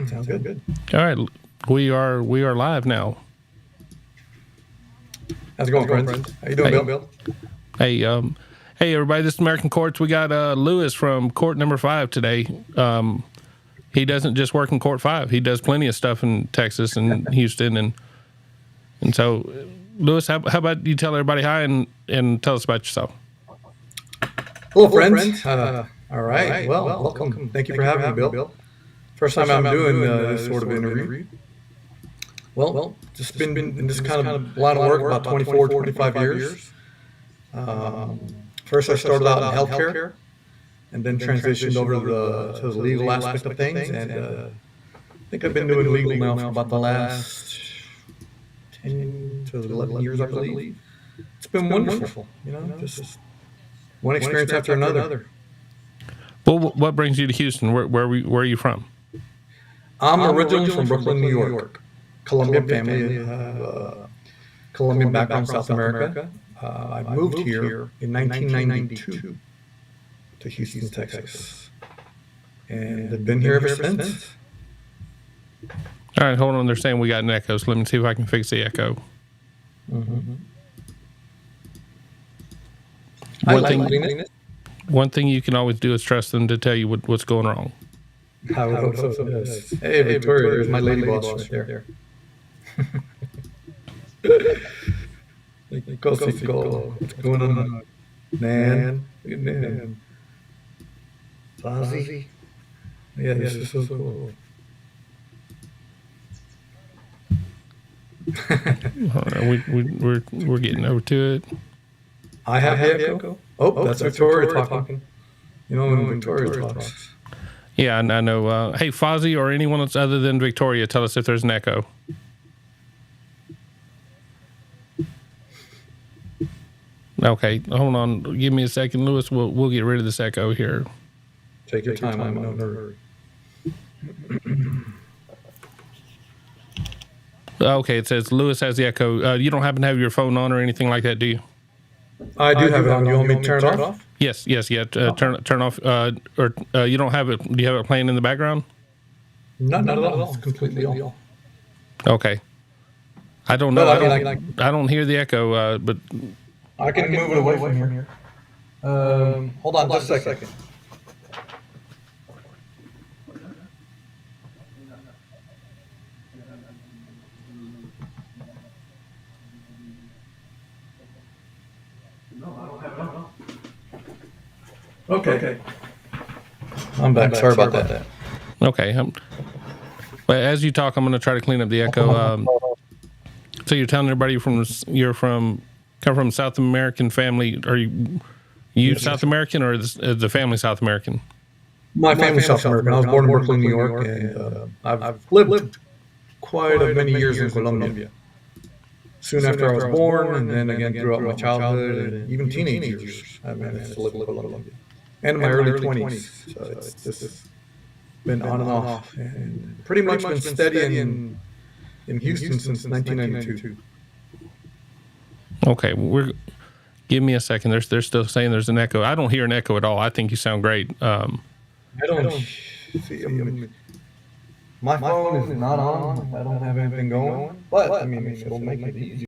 Sounds good. All right, we are live now. How's it going, friends? How you doing, Bill? Hey, hey everybody! This is American Courts. We got Lewis from Court Number 5 today. He doesn't just work in Court 5. He does plenty of stuff in Texas and Houston, and so Lewis, how about you tell everybody hi and tell us about yourself? Hello, friends. All right. Well, welcome. Thank you for having me, Bill. First time I'm doing this sort of interview. Well, just been in this kind of line of work about 24, 25 years. First, I started out in healthcare, and then transitioned over to the legal aspect of things. And I think I've been doing legal now for about the last 10 to 11 years, I believe. It's been wonderful, just one experience after another. Well, what brings you to Houston? Where are you from? I'm originally from Brooklyn, New York. Colombian family, Colombian background, South America. I moved here in 1992 to Houston, Texas, and I've been here ever since. All right, hold on. They're saying we got an echo, so let me see if I can fix the echo. Mm-hmm. One thing you can always do is trust them to tell you what's going wrong. I would hope so. Yes. Hey, Victoria, there's my lady boss right there. Go. What's going on? Man. Fozzie. Yeah, this is so cool. We're getting over to it. I have echo. Oh, that's Victoria talking. You know when Victoria talks. Yeah, I know. Hey, Fozzie or anyone else other than Victoria, tell us if there's an echo. Okay, hold on. Give me a second, Lewis. We'll get rid of this echo here. Take your time. I'm in no hurry. Okay, it says Lewis has the echo. You don't happen to have your phone on or anything like that, do you? I do have it on. You want me to turn it off? Yes. Turn off. Or you don't have it. Do you have it playing in the background? Not at all. It's completely off. Okay. I don't know. I don't hear the echo. But I can move it away from here. Hold on just a second. Okay. I'm back. Sorry about that. Okay. But as you talk, I'm going to try to clean up the echo. So you're telling everybody come from South American family. Are you South American or is the family South American? My family's South American. I was born in Brooklyn, New York, and I've lived quite a many years in Colombia. Soon after I was born, and then again throughout my childhood and even teenage years, I managed to live in Colombia. And in my early 20s. So it's just been on and off. And pretty much been steady in Houston since 1992. Okay, give me a second. They're still saying there's an echo. I don't hear an echo at all. I think you sound great. I don't see. My phone is not on. I don't have anything going. But I mean, it'll make it easy.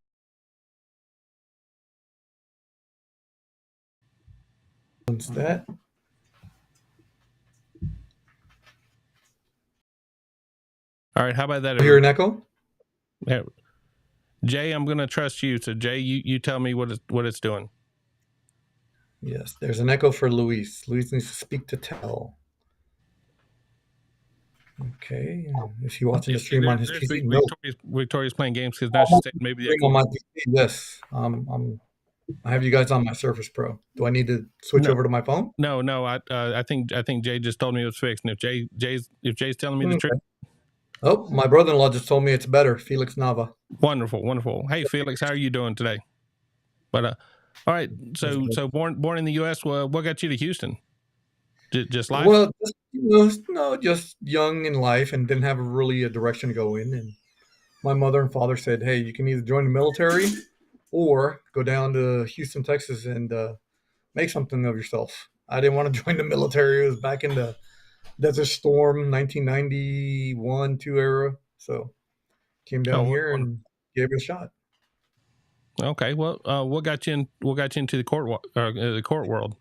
What's that? All right, how about that? You hear an echo? Yeah. Jay, I'm going to trust you. So, Jay, you tell me what it's doing. Yes, there's an echo for Luis. Luis needs to speak to tell. Okay, is he watching the stream on his PC? No. Victoria's playing games because now she's saying maybe the echo. On my PC, yes. I have you guys on my Surface Pro. Do I need to switch over to my phone? No. I think Jay just told me it was fixed. And if Jay's telling me the truth. Oh, my brother-in-law just told me it's better. Felix Nava. Wonderful. Hey, Felix, how are you doing today? But all right. So born in the U.S. What got you to Houston? Just life? Well, just young in life and didn't have really a direction to go in. And my mother and father said, "Hey, you can either join the military or go down to Houston, Texas, and make something of yourself." I didn't want to join the military. It was back in the Desert Storm, 1991, 2 era. So came down Oh, here and gave it a shot. okay. Well, what got you in? What got you into the court world?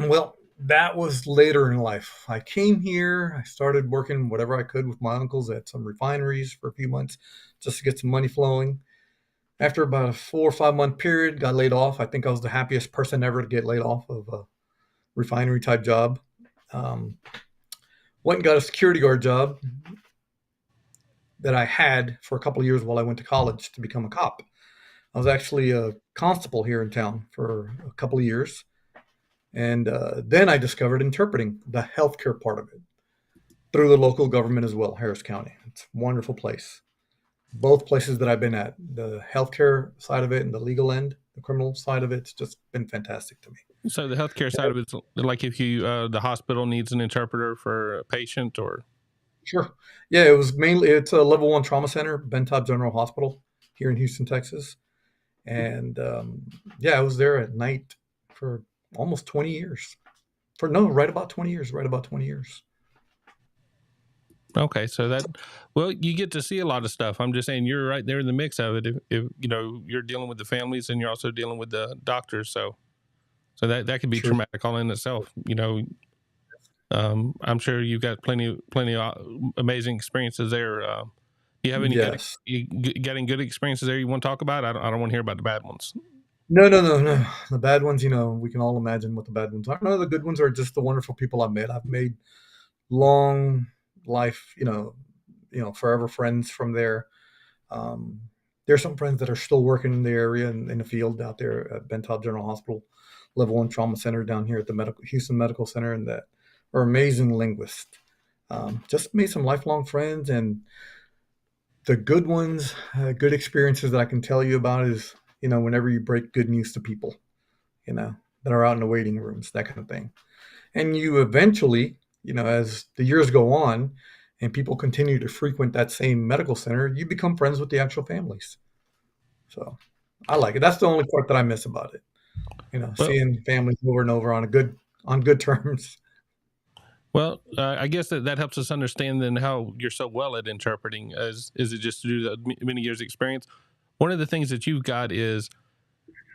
Well, that was later in life. I came here, I started working whatever I could with my uncles at some refineries for a few months just to get some money flowing. After about a 4 or 5 month period, got laid off. I think I was the happiest person ever to get laid off of a refinery type job. Um, Went and got a security guard job that I had for a couple of years while I went to college to become a cop. I was actually a constable here in town for a couple of years. And then I discovered interpreting the healthcare part of it through the local government as well, Harris County. It's a wonderful place. Both places that I've been at, the healthcare side of it and the legal end, the criminal side of it, it's just been fantastic to me. So the healthcare side of it's like if you the hospital needs an interpreter for a patient, or Sure. Yeah, it was mainly, it's a level one trauma center, Bentop General Hospital here in Houston, Texas. And yeah, I was there at night for almost 20 years. For no, right about 20 years, right about 20 years. okay, so that well, you get to see a lot of stuff. I'm just saying you're right there in the mix of it. If you know you're dealing with the families and you're also dealing with the doctors, so that could be True. traumatic all in itself. You know, I'm sure you've got plenty of amazing experiences there. Do you have any Yes. getting good experiences there you want to talk about? I don't want to hear about the bad ones. No, no, no, no. The bad ones, we can all imagine what the bad ones are. No, the good ones are just the wonderful people I've met. I've made long life, forever friends from there. Um, there's some friends that are still working in the area and in the field out there at Bentop General Hospital, Level One Trauma Center down here at the Houston Medical Center, and that are amazing linguists. Just made some lifelong friends, and the good ones, good experiences that I can tell you about is whenever you break good news to people, that are out in the waiting rooms, that kind of thing. And you eventually, as the years go on and people continue to frequent that same medical center, you become friends with the actual families. So I like it. That's the only part that I miss about it. Well, Seeing families over and over on good terms. well, I guess that helps us understand then how you're so well at interpreting. Is it just due to many years experience? One of the things that you've got is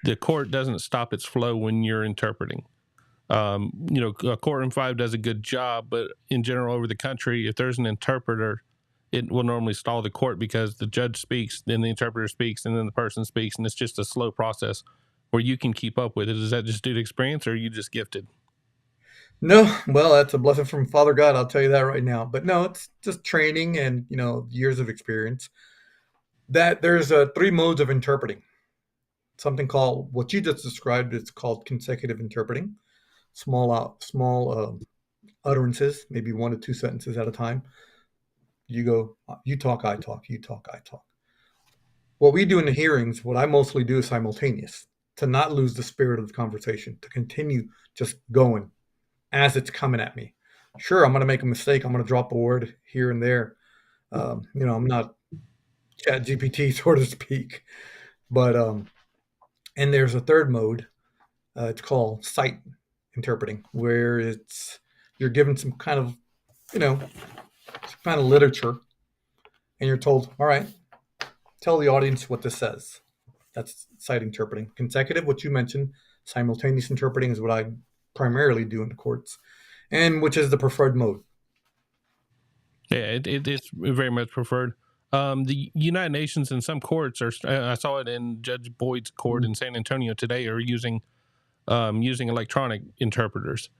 the court doesn't stop its flow when you're interpreting. Courtroom 5 does a good job, but in general, over the country, if there's an interpreter, it will normally stall the court because the judge speaks, then the interpreter speaks, and then the person speaks, and it's just a slow process where you can keep up with it. Is that just due to experience, or are you just gifted? No, well, that's a blessing from Father God. I'll tell you that right now. But no, it's just training and years of experience. That there's three modes of interpreting. Something called what you just described. It's called consecutive interpreting. Small utterances, maybe 1 to 2 sentences at a time. You go, you talk, I talk, you talk, I talk. What we do in the hearings, what I mostly do is simultaneous to not lose the spirit of the conversation, to continue just going as it's coming at me. Sure, I'm going to make a mistake. I'm going to drop a word here and there. I'm not chat GPT, so to speak. But, and there's a third mode. It's called sight interpreting, where you're given some kind of, literature, and you're told, all right, tell the audience what this says. That's sight interpreting. Consecutive, what you mentioned, simultaneous interpreting is what I primarily do in the courts, and which is the preferred mode. Yeah, it's very much preferred. The United Nations and some courts are. I saw it in Judge Boyd's court in San Antonio today. Are using electronic interpreters.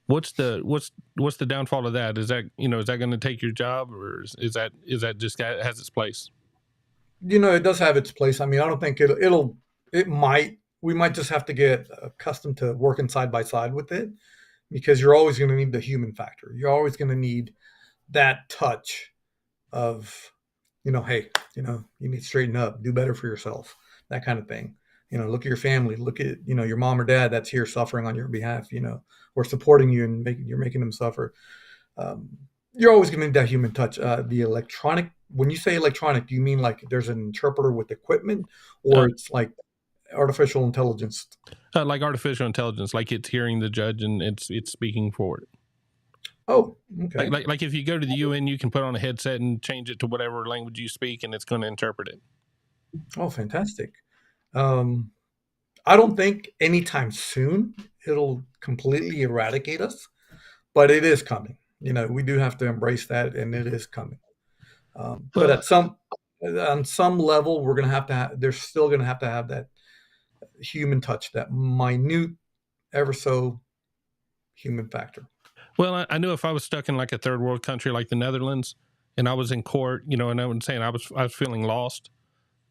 What's the downfall of that? Is that going to take your job, or is that just has its place? It does have its place. I mean, I don't think it might. We might just have to get accustomed to working side by side with it, because you're always going to need the human factor. You're always going to need that touch of, hey, you need to straighten up, do better for yourself, that kind of thing. Look at your family, look at, your mom or dad that's here suffering on your behalf, or supporting you and you're making them suffer. You're always going to need that human touch. The electronic, when you say electronic, do you mean like there's an interpreter with equipment, or it's like artificial intelligence? Like artificial intelligence, like it's hearing the judge and it's speaking for it. Oh, okay. Like if you go to the UN, you can put on a headset and change it to whatever language you speak, and it's going to interpret it. Oh, fantastic. Um, I don't think anytime soon it'll completely eradicate us, but it is coming. We do have to embrace that, and it is coming. But Well, on some level, we're gonna have to. They're still gonna have to have that human touch, that minute, ever so human factor. well, I knew if I was stuck in like a third world country like the Netherlands, and I was in court, and I was saying I was feeling lost,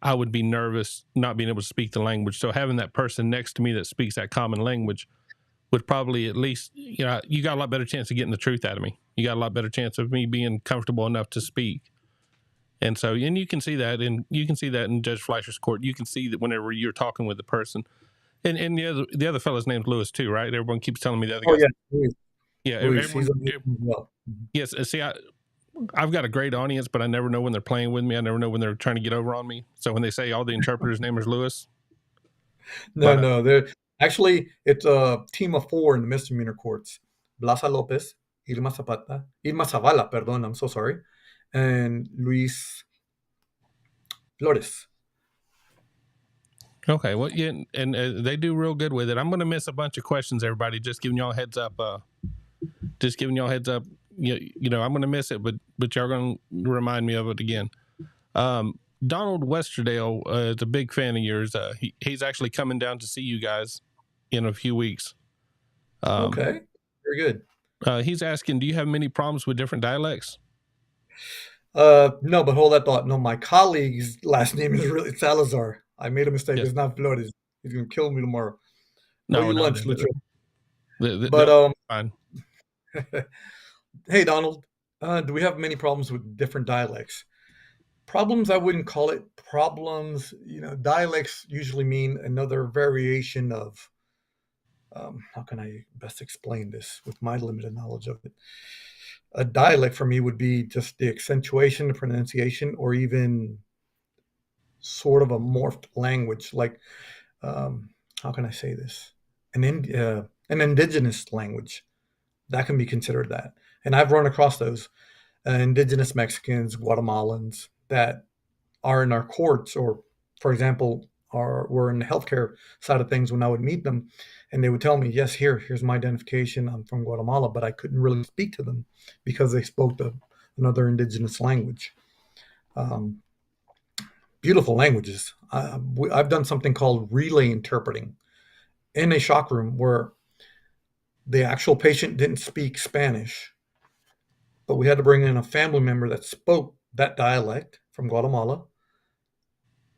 I would be nervous not being able to speak the language. So having that person next to me that speaks that common language would probably at least, you got a lot better chance of getting the truth out of me. You got a lot better chance of me being comfortable enough to speak. And so, and you can see that in Judge Fleischer's court. You can see that whenever you're talking with the person, and the other fellow's name's Lewis too, right? Everyone keeps telling me the other Oh guy. yeah, Luis. Yeah, Luis, he's everyone. amazing as well. Yes, see, I've got a great audience, but I never know when they're playing with me. I never know when they're trying to get over on me. So when they say, "Oh, the interpreter's name is Lewis," No, but no, they're actually it's a team of four in the misdemeanor courts: Blasa Lopez, Irma Zavala, perdón, I'm so sorry, and Luis Flores. okay, well, yeah, and they do real good with it. I'm going to miss a bunch of questions, everybody. Just giving y'all heads up. Just giving y'all heads up. I'm going to miss it, but y'all going to remind me of it again. Donald Westerdale is a big fan of yours. He's actually coming down to see you guys in a few weeks. Okay, very good. He's asking, do you have many problems with different dialects? No, but hold that thought. No, my colleague's last name is really Salazar. I made a mistake. Yes. It's not Flores. He's gonna kill me tomorrow. Owe No, you no, lunch, Lucho. they're But fine. hey, Donald, do we have many problems with different dialects? Problems, I wouldn't call it problems. Dialects usually mean another variation of. How can I best explain this with my limited knowledge of it? A dialect for me would be just the accentuation, the pronunciation, or even sort of a morphed language. Like, how can I say this? An indigenous language that can be considered that. And I've run across those indigenous Mexicans, Guatemalans that are in our courts, or for example, were in the healthcare side of things when I would meet them, and they would tell me, "Yes, here's my identification. I'm from Guatemala," but I couldn't really speak to them because they spoke another indigenous language. Um, Beautiful languages. I've done something called relay interpreting in a shock room where the actual patient didn't speak Spanish, but we had to bring in a family member that spoke that dialect from Guatemala.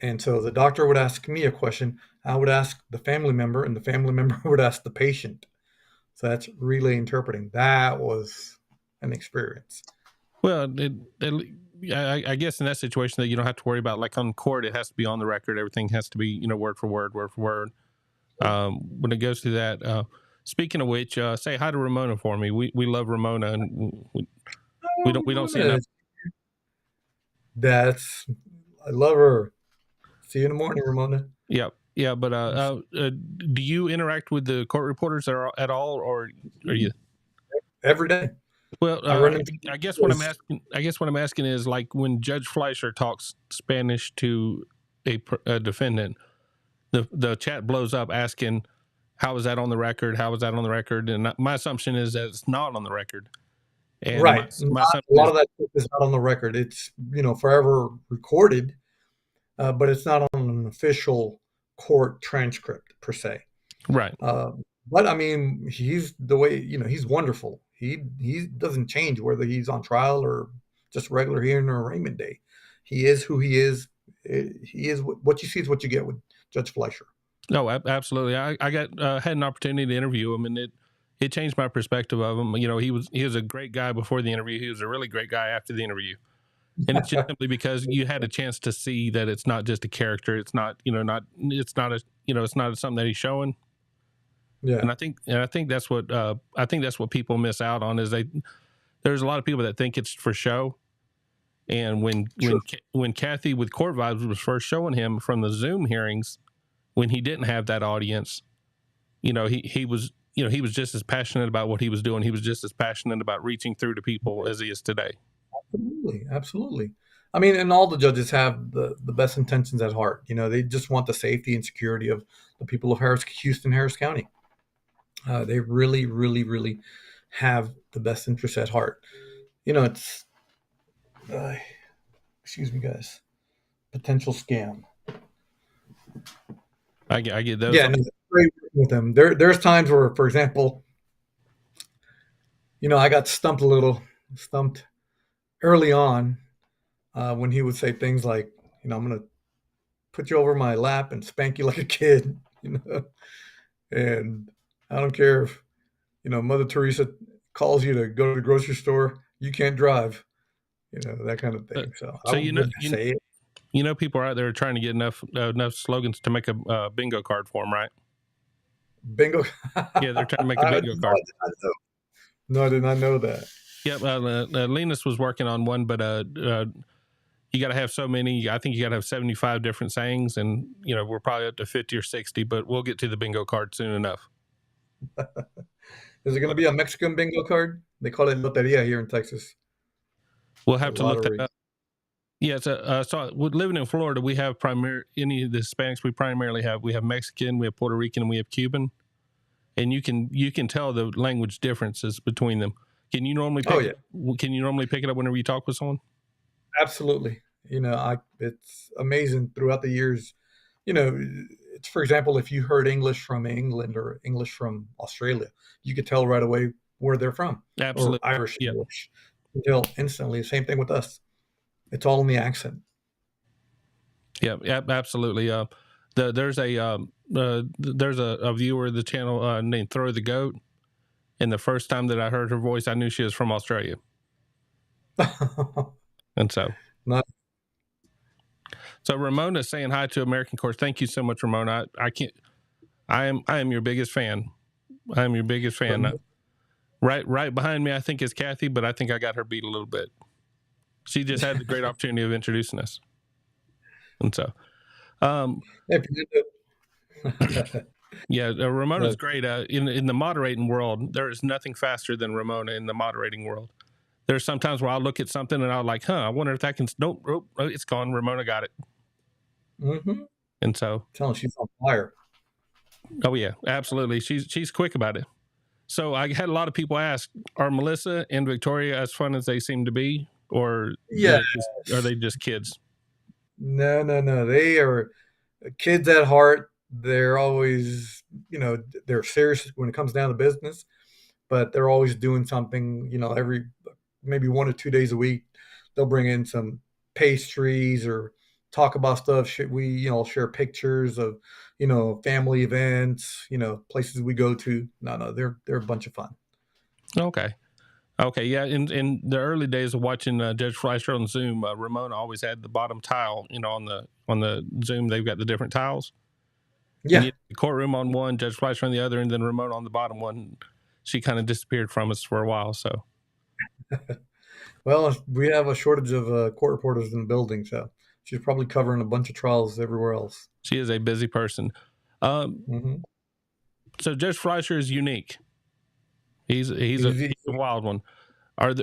And so the doctor would ask me a question, I would ask the family member, and the family member would ask the patient. So that's relay interpreting. That was an experience. Well, I guess in that situation that you don't have to worry about, like on court, it has to be on the record. Everything has to be, word for word, word for word. When it goes through that, speaking of which, say hi to Ramona for me. We love Ramona, and we don't see enough. I love her. See you in the morning, Ramona. Yeah. But do you interact with the court reporters at all, or are you every day? Well, I run into I guess what I'm asking. I guess what I'm asking is like when Judge Fleischer talks Spanish to a defendant, the chat blows up asking, "How is that on the record? How is that on the record?" And my assumption is that it's not on the record. And right. My a lot of that is not on the record. It's forever recorded, but it's not on an official court transcript per se. Right. But I mean, he's the way he's wonderful. He doesn't change whether he's on trial or just regular hearing or arraignment day. He is who he is. He is what you see is what you get with Judge Fleischer. No, absolutely. I had an opportunity to interview him, and it changed my perspective of him. He was a great guy before the interview. He was a really great guy after the interview. And it's just simply because you had a chance to see that it's not just a character. It's not it's not something that he's showing. Yeah. And I think that's what people miss out on is there's a lot of people that think it's for show. And when Kathy with Court Vibes was first showing him from the Zoom hearings, when he didn't have that audience, he was he was just as passionate about what he was doing. He was just as passionate about reaching through to people as he is today. Absolutely, absolutely. I mean, and all the judges have the best intentions at heart. They just want the safety and security of the people of Houston, Harris County. They really, really, really have the best interests at heart. It's uh, excuse me, guys. Potential scam. I get those. Yeah, no, great working with them. There's times where, for example, I got stumped early on when he would say things like, I'm gonna put you over my lap and spank you like a kid, and I don't care if Mother Teresa calls you to go to the grocery store, you can't drive, that kind of thing. So I So wouldn't say it. People are out there trying to get enough slogans to make a bingo card for them, right? Bingo. Yeah, they're trying to make a bingo card. No, I did not know that. Yep, Linus was working on one, but you got to have so many. I think you got to have 75 different sayings, and we're probably up to 50 or 60, but we'll get to the bingo card soon enough. Is it going to be a Mexican bingo card? They call it loteria here in Texas. We'll have to look that up. Yeah, so living in Florida, we have any of the Hispanics we primarily have. We have Mexican, we have Puerto Rican, and we have Cuban, and you can tell the language differences between them. Can you normally Can you normally pick it up whenever you talk with someone? Absolutely. It's amazing throughout the years. It's, for example, if you heard English from England or English from Australia, you could tell right away where they're from. Absolutely. Or Irish English. You can tell instantly. Same thing with us. It's all in the accent. Yeah, absolutely. There's a viewer of the channel named Throw the Goat, and the first time that I heard her voice, I knew she was from Australia. And so, so Ramona's saying hi to American Courts. Thank you so much, Ramona. I am your biggest fan. I am your biggest fan. Right behind me, I think, is Kathy, but I think I got her beat a little bit. She just had the great opportunity of introducing us. And so, yeah, Ramona's great. In the moderating world, there is nothing faster than Ramona in the moderating world. There's sometimes where I'll look at something and I'll like, I wonder if that can, nope, it's gone. Ramona got it. Mm-hmm. And so. Tell her she's on fire. Oh yeah, absolutely. She's quick about it. So I had a lot of people ask, are Melissa and Victoria as fun as they seem to be? Or are they just kids? No. They are kids at heart. They're always, they're serious when it comes down to business, but they're always doing something, every maybe 1 or 2 days a week. They'll bring in some pastries or talk about stuff. Should we, share pictures of, family events, places we go to. No, they're a bunch of fun. Okay, yeah. In the early days of watching Judge Fleischer on Zoom, Ramona always had the bottom tile. On the Zoom, they've got the different tiles. Yeah, the courtroom on one, Judge Fleischer on the other, and then Ramona on the bottom one. She kind of disappeared from us for a while. So, well, we have a shortage of court reporters in the building, so she's probably covering a bunch of trials everywhere else. She is a busy person. So Judge Fleischer is unique. He's a wild one. How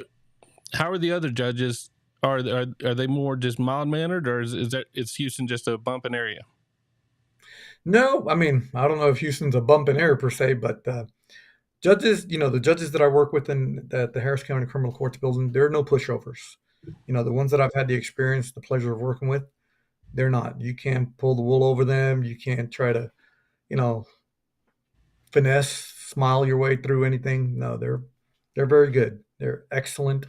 are the other judges? Are they more just mild mannered, or is Houston just a bumping area? No, I mean, I don't know if Houston's a bumping area per se, but judges, the judges that I work with in the Harris County Criminal Courts building, there are no pushovers. The ones that I've had the pleasure of working with, they're not. You can't pull the wool over them. You can't try to, finesse, smile your way through anything. No, they're very good. They're excellent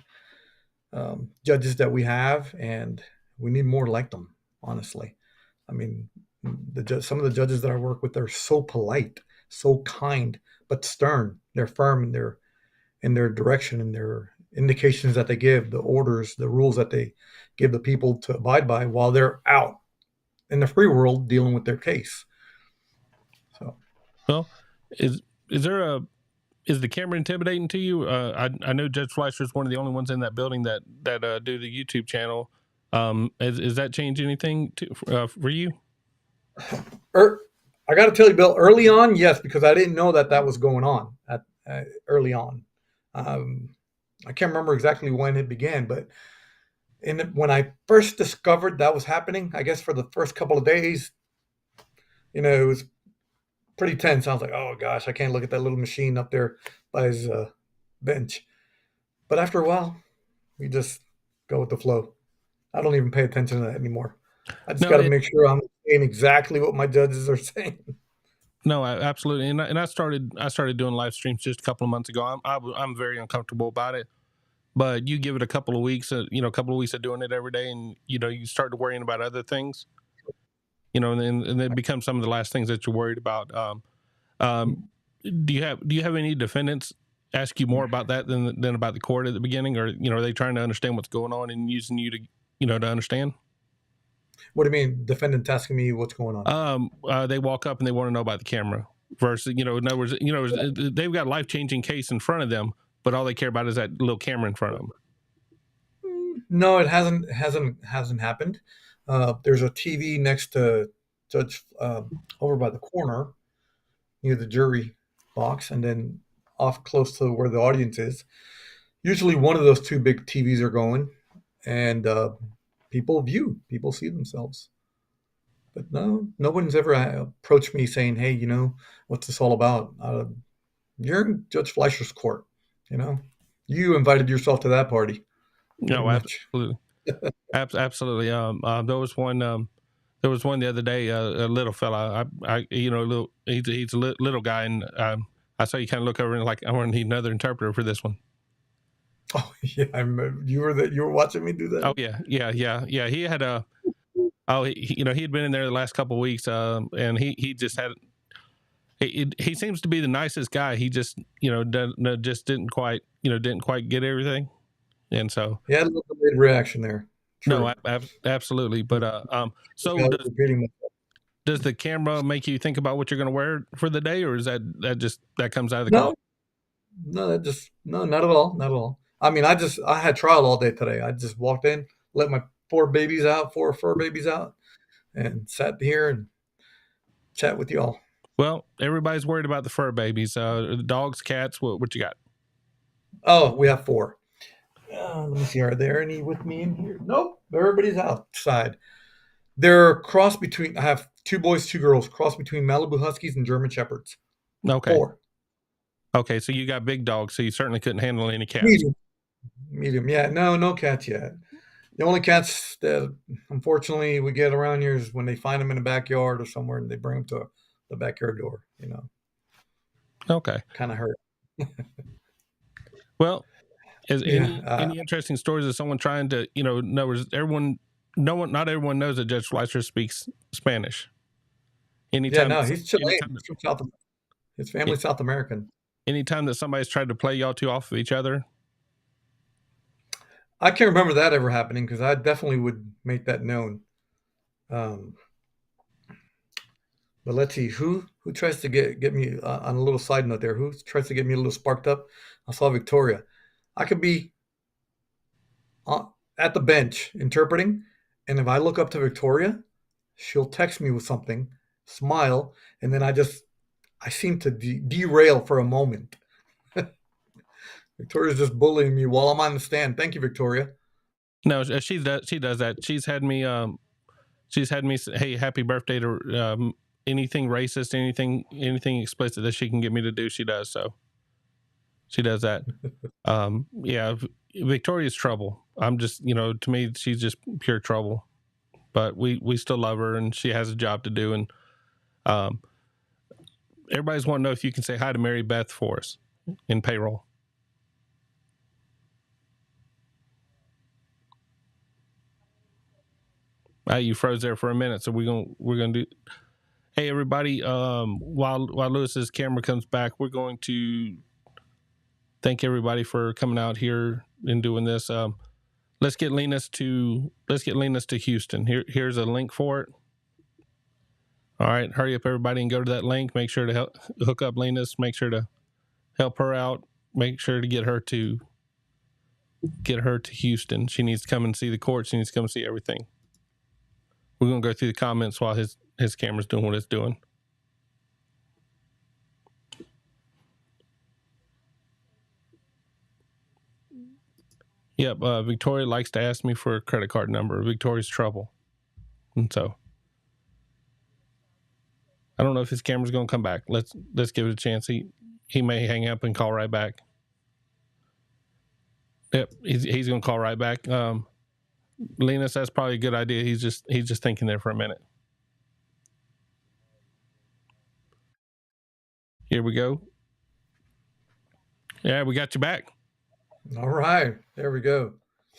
judges that we have, and we need more like them, honestly. I mean, some of the judges that I work with are so polite, so kind, but stern. They're firm in their direction and their indications that they give, the orders, the rules that they give the people to abide by while they're out in the free world dealing with their case. So, well, is the camera intimidating to you? I know Judge Fleischer is one of the only ones in that building that do the YouTube channel. Is that change anything for you? I got to tell you, Bill, early on, yes, because I didn't know that was going on at early on. Um, I can't remember exactly when it began, but when I first discovered that was happening, I guess for the first couple of days, it was pretty tense. I was like, oh gosh, I can't look at that little machine up there by his bench. But after a while, we just go with the flow. I don't even pay attention to that anymore. I just No, got to make sure I'm saying exactly what my judges are saying. no, absolutely. And I started doing live streams just a couple of months ago. I'm very uncomfortable about it. But you give it a couple of weeks, a couple of weeks of doing it every day, and you start worrying about other things, and then it becomes some of the last things that you're worried about. Um, do you have any defendants ask you more about that than about the court at the beginning, or are they trying to understand what's going on and using you to understand? What do you mean, defendant asking me what's going on? They walk up and they want to know about the camera versus, in other words, they've got a life-changing case in front of them, but all they care about is that little camera in front of them. No, it hasn't happened. There's a TV next to Judge over by the corner near the jury box, and then off close to where the audience is. Usually, one of those two big TVs are going, and people see themselves. But no one's ever approached me saying, "Hey, what's this all about?" You're in Judge Fleischer's court. You know, you invited yourself to that party, pretty No, much. absolutely. Absolutely. There was one the other day, a little fella. He's a little guy, and I saw you kind of look over and like, I want to need another interpreter for this one. Oh yeah, you were watching me do that. Oh yeah. He had he had been in there the last couple of weeks, and he just had. He seems to be the nicest guy. He just just didn't quite get everything, and so He had a little delayed reaction there. no, True. absolutely. But so I was repeating myself. does the camera make you think about what you're going to wear for the day, or is that comes out of the No, call? no, not at all, not at all. I mean, I had trial all day today. I just walked in, let my four fur babies out, and sat here and chat with y'all. Well, everybody's worried about the fur babies. Dogs, cats. What you got? Oh, we have four. Let me see. Are there any with me in here? Nope. Everybody's outside. They're cross between. I have two boys, two girls. Cross between Malibu Huskies and German Shepherds. Okay. Four. Okay, so you got big dogs, so you certainly couldn't handle any cats. Medium. Medium. Yeah. No cats yet. The only cats that unfortunately we get around here is when they find them in the backyard or somewhere and they bring them to the backyard door. Okay. Kind of hurt. Well, is Yeah. any interesting stories of someone trying to not everyone knows that Judge Fleischer speaks Spanish. Anytime, No, he's Chilean. anytime, He's from South. His family's South American. anytime that somebody's tried to play y'all two off of each other. I can't remember that ever happening because I definitely would make that known. Um, but let's see who tries to get me on a little side note there. Who tries to get me a little sparked up? I saw Victoria. I could be at the bench interpreting, and if I look up to Victoria, she'll text me with something, smile, and then I seem to derail for a moment. Victoria's just bullying me while I'm on the stand. Thank you, Victoria. No, she does that. She's had me say, hey, happy birthday to anything racist, anything explicit that she can get me to do. She does. So she does that. Yeah, Victoria's trouble. I'm just, to me, she's just pure trouble. But we still love her, and she has a job to do. And everybody's wanting to know if you can say hi to Mary Beth for us in payroll. You froze there for a minute, so we're gonna do. Hey everybody! While Lewis's camera comes back, we're going to thank everybody for coming out here and doing this. Let's get Linus to Houston. Here's a link for it. All right, hurry up, everybody, and go to that link. Make sure to hook up Linus. Make sure to help her out. Make sure to get her to Houston. She needs to come and see the court. She needs to come and see everything. We're gonna go through the comments while his camera's doing what it's doing. Yep. Victoria likes to ask me for a credit card number. Victoria's trouble. And so I don't know if his camera's going to come back. Let's give it a chance. He may hang up and call right back. Yep. He's going to call right back. Linus, that's probably a good idea. He's just thinking there for a minute. Here we go. Yeah, we got you back. All right, there we go.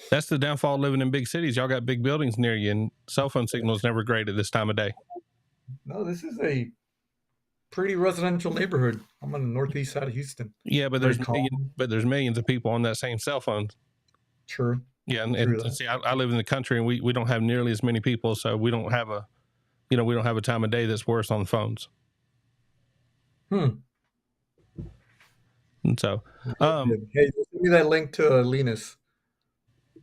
That's the downfall of living in big cities. Y'all got big buildings near you, and cell phone signal is never great at this time of day. No, this is a pretty residential neighborhood. I'm on the northeast side of Houston. Yeah, but there's millions of people on that same cell phone. True. Yeah, and see, I live in the country, and we don't have nearly as many people, so we don't have a time of day that's worse on the phones. And so, hey, send me that link to Linus.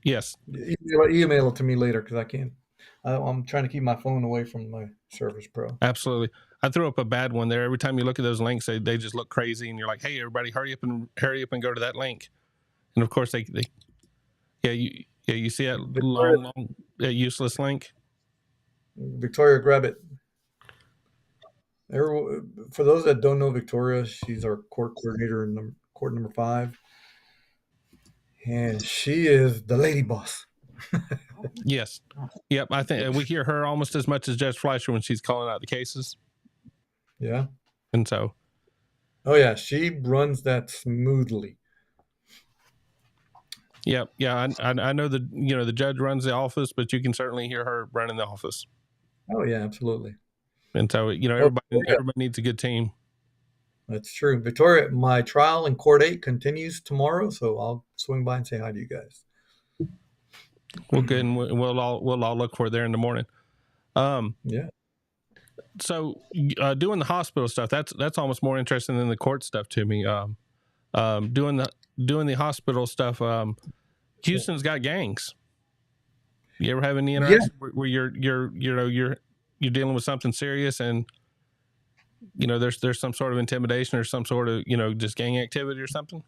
Yes. Email it to me later because I can't. I'm trying to keep my phone away from my Surface Pro. Absolutely. I threw up a bad one there. Every time you look at those links, they just look crazy, and you're like, "Hey, everybody, hurry up and go to that link." And of course, you see that long, useless link. Victoria, grab it. For those that don't know Victoria, she's our court coordinator in court number 5, and she is the lady boss. Yes. Yep. I think we hear her almost as much as Judge Fleischer when she's calling out the cases. Yeah. And so. Oh yeah, she runs that smoothly. Yep. Yeah. I know the judge runs the office, but you can certainly hear her running the office. Oh yeah, absolutely. And so everybody needs a good team. That's true. Victoria, my trial in Court 8 continues tomorrow, so I'll swing by and say hi to you guys. Well, good, and we'll all look for it there in the morning. Yeah. So doing the hospital stuff, that's almost more interesting than the court stuff to me. Doing the hospital stuff. Houston's got gangs. You ever have any interaction where you're dealing with something serious and there's some sort of intimidation or some sort of just gang activity or something?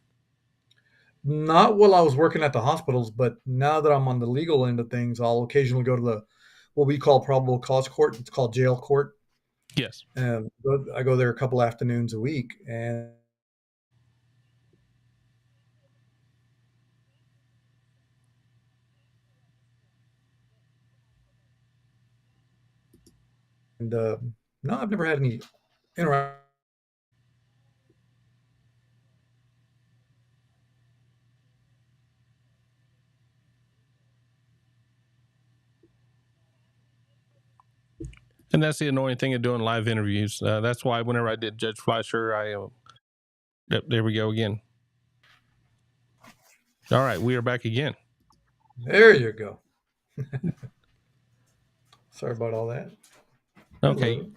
Not while I was working at the hospitals, but now that I'm on the legal end of things, I'll occasionally go to what we call probable cause court. It's called jail court. Yes. And I go there a couple afternoons a week, and no, I've never had any interaction. And that's the annoying thing of doing live interviews. That's why whenever I did Judge Fleischer, there we go again. All right, we are back again. There you go. Sorry about all that. Okay. Hello.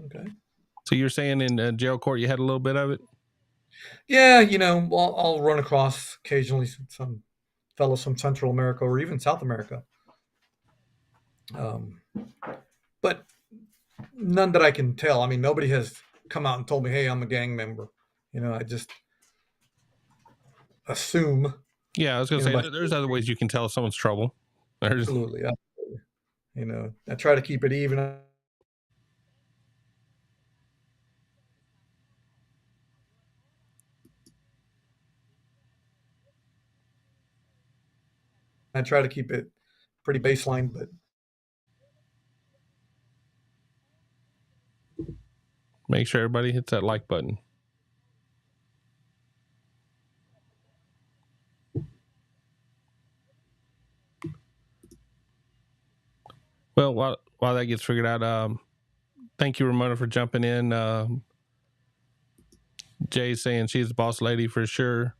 Okay. So you're saying in jail court you had a little bit of it? Yeah, I'll run across occasionally some fellows from Central America or even South America. But none that I can tell. I mean, nobody has come out and told me, "Hey, I'm a gang member." I just assume. Yeah, I was going to say there's other ways you can tell if someone's trouble. Absolutely. I try to keep it even. I try to keep it pretty baseline, but make sure everybody hits that like button. Well, while that gets figured out, thank you, Ramona, for jumping in. Jay's saying she's the boss lady for sure.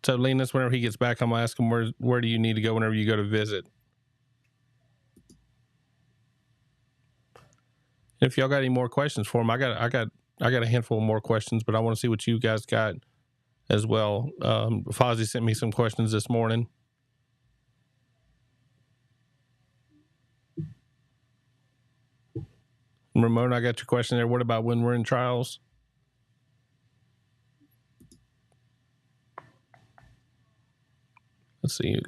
So, Linus, whenever he gets back, I'm gonna ask him where do you need to go whenever you go to visit. If y'all got any more questions for him, I got a handful of more questions, but I want to see what you guys got as well. Fozzie sent me some questions this morning. Ramona, I got your question there. What about when we're in trials? Let's see.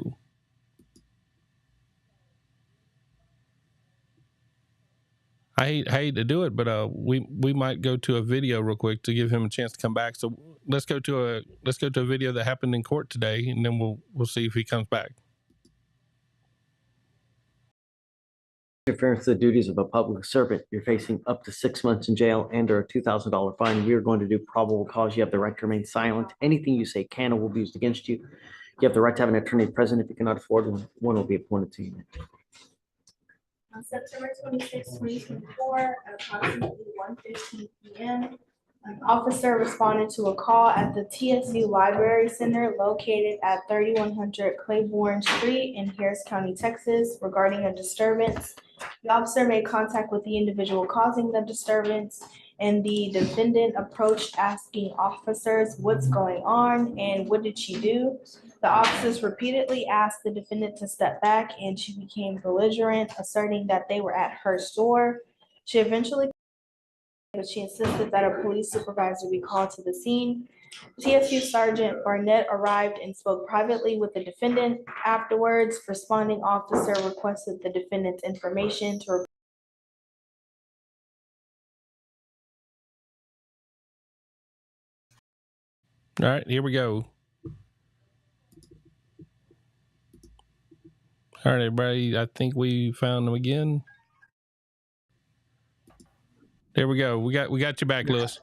I hate to do it, but we might go to a video real quick to give him a chance to come back. So let's go to a video that happened in court today, and then we'll see if he comes back. Interference with the duties of a public servant. You're facing up to 6 months in jail and/or a $2,000 fine. We are going to do probable cause. You have the right to remain silent. Anything you say can or will be used against you. You have the right to have an attorney present. If you cannot afford one will be appointed to you. On September 26, 2024, at approximately 1:15 p.m., an officer responded to a call at the TSU Library Center located at 3100 Claiborne Street in Harris County, Texas, regarding a disturbance. The officer made contact with the individual causing the disturbance, and the defendant approached asking officers what's going on and what did she do. The officers repeatedly asked the defendant to step back, and she became belligerent, asserting that they were at her store. She eventually, but she insisted that a police supervisor be called to the scene. TSU Sergeant Barnett arrived and spoke privately with the defendant. Afterwards, responding officer requested the defendant's information to All right, here we go. All right, everybody. I think we found them again. There we go. We got you back, Lewis.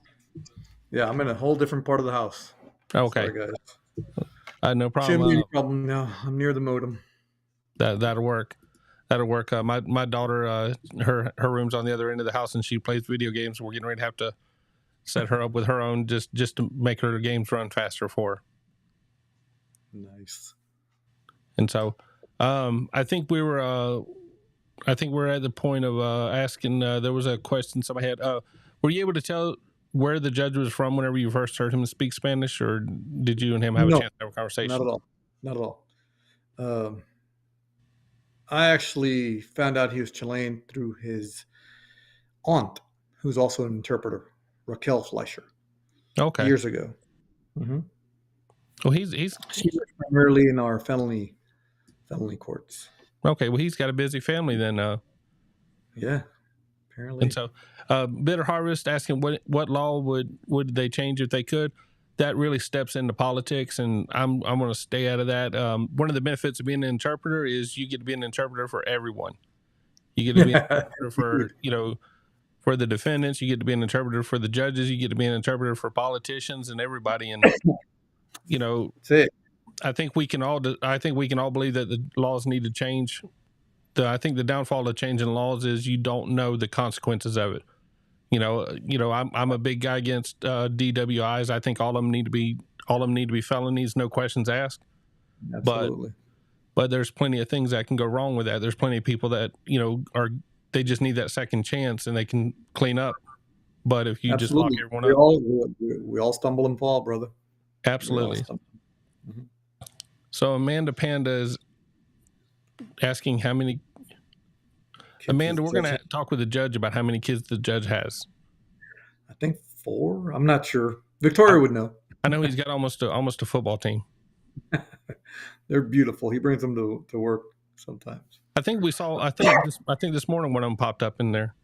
Yeah, I'm in a whole different part of the house. Okay. Sorry, guys. No problem. Shouldn't be any problem now. I'm near the modem. That'll work. That'll work. My daughter, her room's on the other end of the house, and she plays video games. We're getting ready to have to set her up with her own just to make her games run faster for her. Nice. And so, I think we're at the point of asking. There was a question somebody had. Were you able to tell where the judge was from whenever you first heard him speak Spanish, or did you and him have a chance to have a conversation? Not at all. Not at all. I actually found out he was Chilean through his aunt, who's also an interpreter, Judge Fleischer. Okay. Years ago. Mm-hmm. Well, he's she was primarily in our felony courts. Okay. Well, he's got a busy family then. Yeah, apparently. And so, Bitter Harvest asking what law would they change if they could? That really steps into politics, and I'm going to stay out of that. One of the benefits of being an interpreter is you get to be an interpreter for everyone. You get to be an interpreter for the defendants. You get to be an interpreter for the judges. You get to be an interpreter for politicians and everybody. And I think we can all believe that the laws need to change. I think the downfall of changing laws is you don't know the consequences of it. I'm a big guy against DWIs. I think all of them need to be felonies, no questions asked. Absolutely. But there's plenty of things that can go wrong with that. There's plenty of people that they just need that second chance and they can clean up. But if you just lock everyone up, we all stumble and fall, brother. Absolutely. Mm-hmm. So Amanda Panda is asking how many. Amanda, we're going to talk with the judge about how many kids the judge has. I think 4. I'm not sure. Victoria would know. I know he's got almost a football team. They're beautiful. He brings them to work sometimes. I think this morning one of them popped up in there.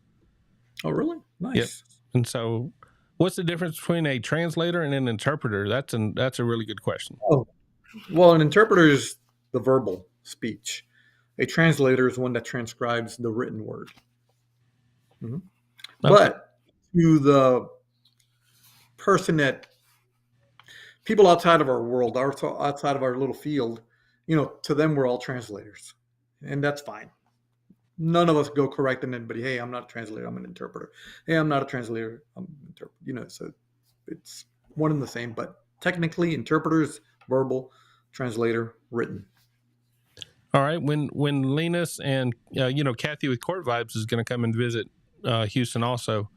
Oh, really? Nice. Yep. And so, what's the difference between a translator and an interpreter? That's a really good question. Oh, well, an interpreter is the verbal speech. A translator is one that transcribes the written word. Mm-hmm. Okay. But to the person that people outside of our world, outside of our little field, to them, we're all translators, and that's fine. None of us go correcting anybody. Hey, I'm not a translator. I'm an interpreter. Hey, I'm not a translator. I'm an interpreter. So it's one and the same, but technically interpreters, verbal, translator, written. All right. When Linus and Kathy with Court Vibes is going to come and visit Houston also,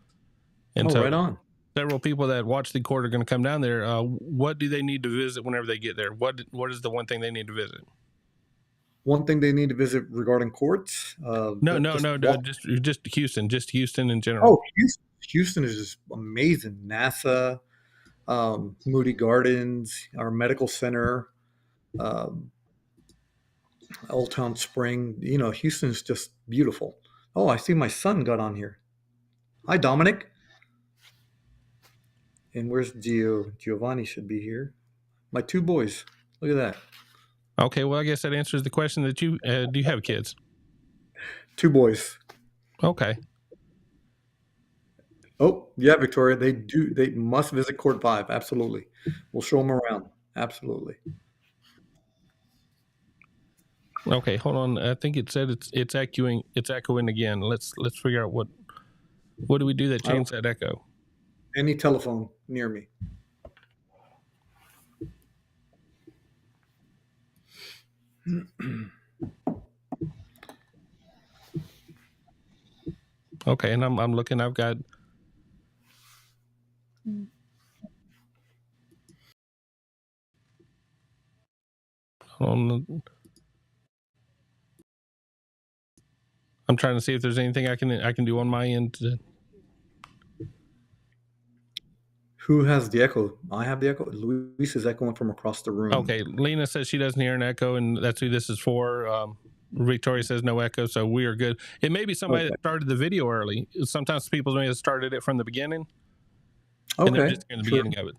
and so right on. Several people that watch the court are going to come down there. What do they need to visit whenever they get there? What is the one thing they need to visit? One thing they need to visit regarding courts? Just Houston in general. Oh, Houston is just amazing. NASA, Moody Gardens, our medical center. Old Town Spring. Houston's just beautiful. Oh, I see my son got on here. Hi, Dominic. And where's Gio? Giovanni should be here. My two boys. Look at that. Okay, well, I guess that answers the question that you do. You have kids? Two boys. Okay. Oh, yeah, Victoria. They do. They must visit Court 5. Absolutely. We'll show them around. Absolutely. Okay, hold on. I think it said it's echoing. It's echoing again. Let's figure out what do we do that change that echo. Any telephone near me. Okay, and I'm looking. I've got. I'm trying to see if there's anything I can do on my end. Who has the echo? I have the echo. Luis is echoing from across the room. Okay, Lena says she doesn't hear an echo, and that's who this is for. Victoria says no echo, so we are good. It may be somebody that started the video early. Sometimes people may have started it from the beginning, and they're just hearing the beginning of it.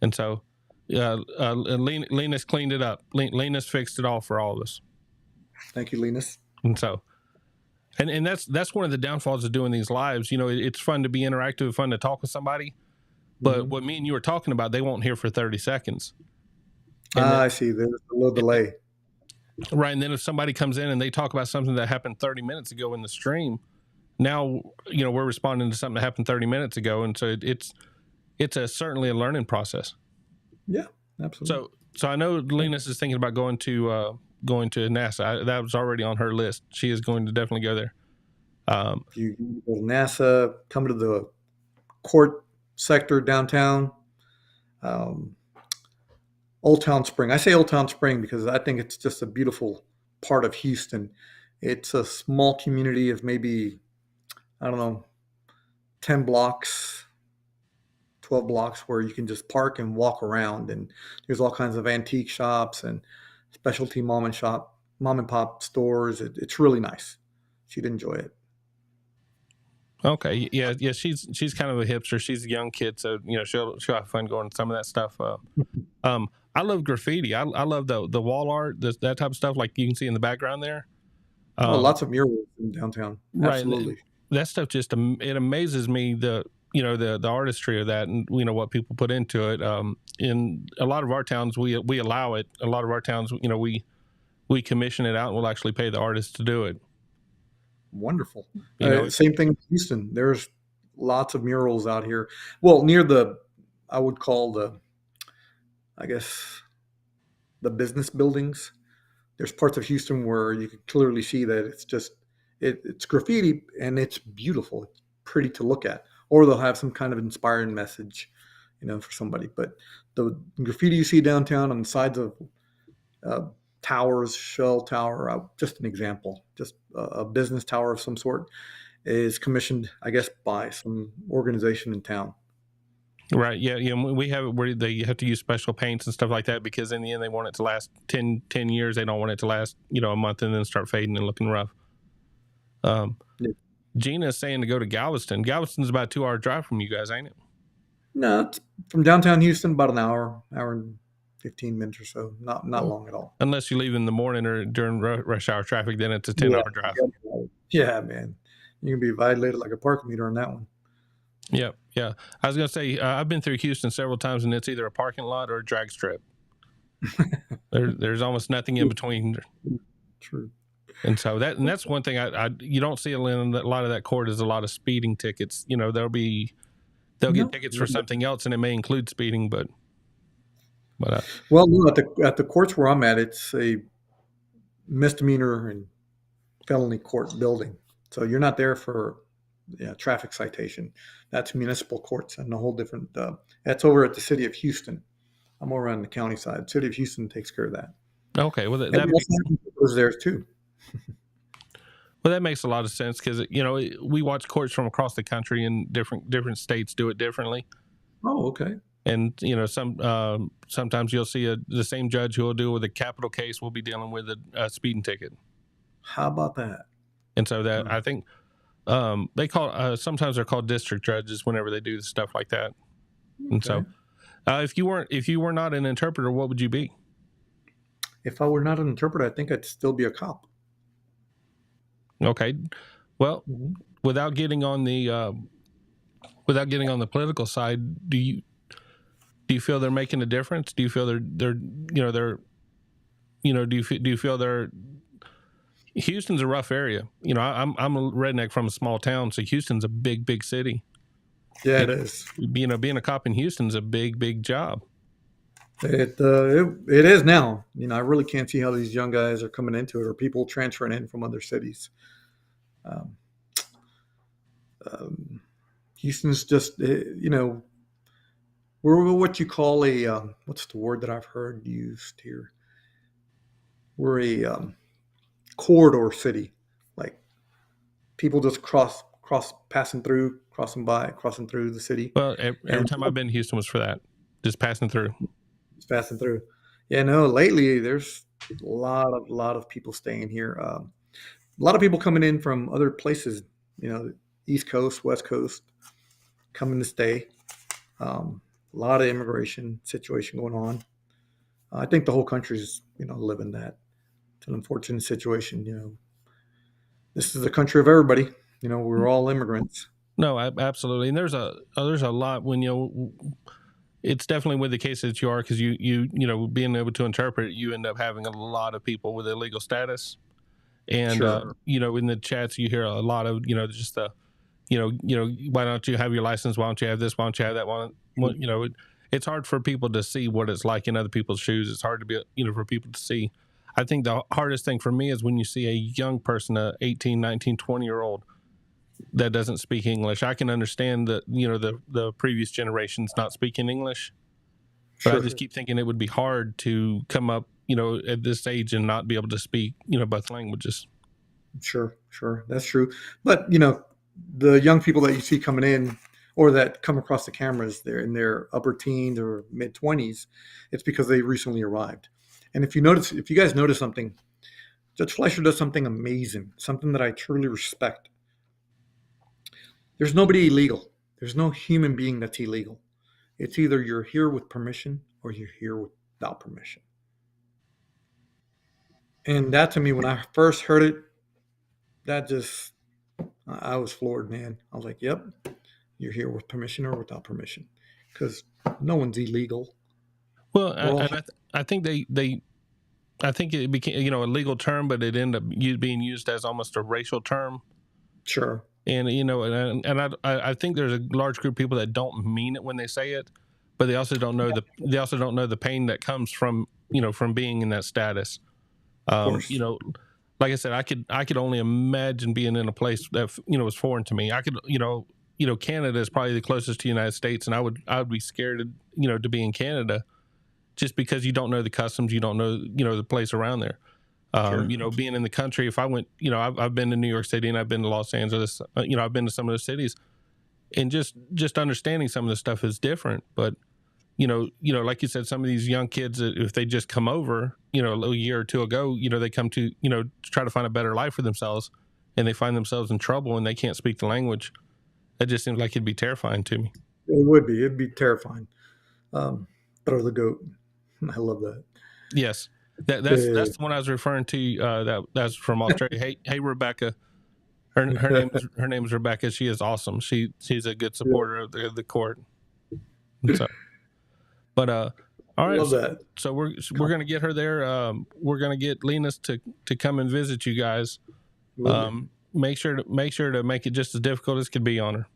And so, Lena's cleaned it up. Lena's fixed it all for all of us. Thank you, Linus. And so, and that's one of the downfalls of doing these lives. It's fun to be interactive, fun to talk with somebody, but what me and you were talking about, they won't hear for 30 seconds. I see. There's a little delay. Right, and then if somebody comes in and they talk about something that happened 30 minutes ago in the stream, now we're responding to something that happened 30 minutes ago, and so it's certainly a learning process. Yeah, absolutely. So I know Linus is thinking about going to NASA. That was already on her list. She is going to definitely go there. If you go to NASA, come to the court sector downtown. Old Town Spring. I say Old Town Spring because I think it's just a beautiful part of Houston. It's a small community of maybe, 10 blocks, 12 blocks where you can just park and walk around. And there's all kinds of antique shops and specialty mom and pop stores. It's really nice. She'd enjoy it. Okay, yeah. She's kind of a hipster. She's a young kid, so she'll have fun going to some of that stuff. I love graffiti. I love the wall art, that type of stuff, like you can see in the background there. Lots of murals in downtown. Absolutely. Right. That stuff just it amazes me, the artistry of that, and what people put into it. In a lot of our towns, we allow it. A lot of our towns, we commission it out, and we'll actually pay the artist to do it. Wonderful. Same thing in Houston. There's lots of murals out here. Well, near I would call the business buildings. There's parts of Houston where you can clearly see that it's graffiti and it's beautiful. It's pretty to look at. Or they'll have some kind of inspiring message, for somebody. But the graffiti you see downtown on the sides of towers, Shell Tower, just an example, just a business tower of some sort, is commissioned, I guess, by some organization in town. Right. Yeah. We have it where they have to use special paints and stuff like that, because in the end they want it to last 10 years. They don't want it to last, a month and then start fading and looking rough. Gina is saying to go to Galveston. Galveston's about a 2-hour drive from you guys, ain't it? No, it's from downtown Houston, about an hour and 15 minutes or so. Not long at all. Unless you leave in the morning or during rush hour traffic, then it's a 10-hour drive. Yeah, man. You can be violated like a park meter on that one. Yeah. I was going to say, I've been through Houston several times, and it's either a parking lot or a drag strip. There's almost nothing in between. True. And so that's one thing you don't see in a lot of that court is a lot of speeding tickets. They'll get tickets for something else, and it may include speeding, but well, no, at the courts where I'm at, it's a misdemeanor and felony court building. So you're not there for traffic citation. That's municipal courts and a whole different. That's over at the city of Houston. I'm over on the county side. City of Houston takes care of that. Okay, well that was there too. Well, that makes a lot of sense, because we watch courts from across the country, and different states do it differently. Oh, okay. And sometimes you'll see the same judge who will deal with a capital case will be dealing with a speeding ticket. How about that? And so that I think they call sometimes they're called district judges whenever they do stuff like that. And so if you were not an interpreter, what would you be? If I were not an interpreter, I think I'd still be a cop. Okay, well, without getting on the political side, do you feel they're making a difference? Do you feel do you feel they're Houston's a rough area. I'm a redneck from a small town, so Houston's a big city. Yeah, it is. Being a cop in Houston's a big job. It is now. I really can't see how these young guys are coming into it, or people transferring in from other cities. Houston's just we're what you call a what's the word that I've heard used here? We're a corridor city. Like people just passing through the city. Well, every time I've been to Houston was for that, just passing through. Just passing through. Yeah, no. Lately, there's a lot of people staying here. A lot of people coming in from other places. East Coast, West Coast, coming to stay. A lot of immigration situation going on. I think the whole country's living that. It's an unfortunate situation. This is the country of everybody. We're all immigrants. No, absolutely. And there's a lot when it's definitely with the case that you are, because you being able to interpret, you end up having a lot of people with illegal status. And Sure. in the chats you hear a lot of just the why don't you have your license, why don't you have this, why don't you have that, it's hard for people to see what it's like in other people's shoes. It's hard to be for people to see. I think the hardest thing for me is when you see a young person, a 18, 19, 20-year-old that doesn't speak English. I can understand that the previous generations not speaking English, but Sure. I just keep thinking it would be hard to come up at this age and not be able to speak both languages. Sure, that's true. But the young people that you see coming in, or that come across the cameras, they're in their upper teens or mid 20s. It's because they recently arrived. And if you guys notice something, Judge Fleischer does something amazing, something that I truly respect. There's nobody illegal. There's no human being that's illegal. It's either you're here with permission or you're here without permission. And that, to me, when I first heard it, I was floored, man. I was like, yep, you're here with permission or without permission, because no one's illegal. Well, I think I think it became a legal term, but it ended up being used as almost a racial term. Sure. And I think there's a large group of people that don't mean it when they say it, but they also don't know the pain that comes from from being in that status. Of course. Like I said, I could only imagine being in a place that was foreign to me. I could Canada is probably the closest to the United States, and I would be scared to be in Canada, just because you don't know the customs, you don't know the place around there. Sure. Being in the country, if I went, I've been to New York City and I've been to Los Angeles, I've been to some of those cities, and just understanding some of the stuff is different. But like you said, some of these young kids, if they just come over, a year or two ago, they come to try to find a better life for themselves, and they find themselves in trouble and they can't speak the language. That just seems like it'd be terrifying to me. It would be. It'd be terrifying. Throw the goat. I love that. Yes. That's the one I was referring to. That's from Australia. Hey, Rebecca. Her name is Rebecca. She is awesome. She's a good supporter of the court. So, but all right. Love that. So we're gonna get her there. We're gonna get Linus to come and visit you guys. Make sure to make it just as difficult as could be on her.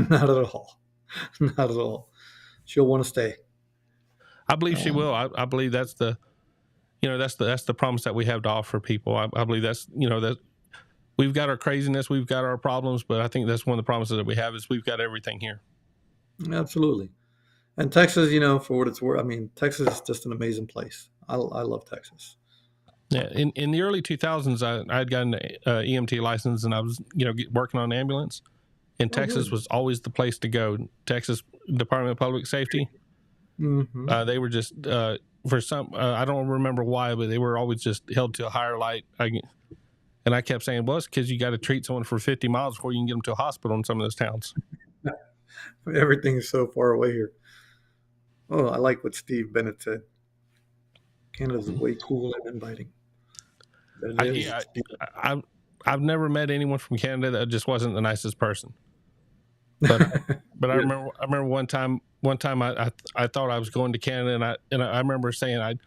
Not at all. Not at all. She'll want to stay. I believe she will. I believe that's the that's the promise that we have to offer people. I believe that's that we've got our craziness, we've got our problems, but I think that's one of the promises that we have is we've got everything here. Absolutely. And Texas, for what it's worth, I mean, Texas is just an amazing place. I love Texas. Yeah. In the early 2000s, I had gotten an EMT license, and I was working on an ambulance, and Texas was always the place to go. Texas Department of Public Safety. They were just for some I don't remember why, but they were always just held to a higher light. And I kept saying, well, it's because you got to treat someone for 50 miles before you can get them to a hospital in some of those towns. Everything is so far away here. Oh, I like what Steve Bennett said. Canada's way cool and inviting. I've never met anyone from Canada that just wasn't the nicest person. But I remember one time I thought I was going to Canada, and I remember saying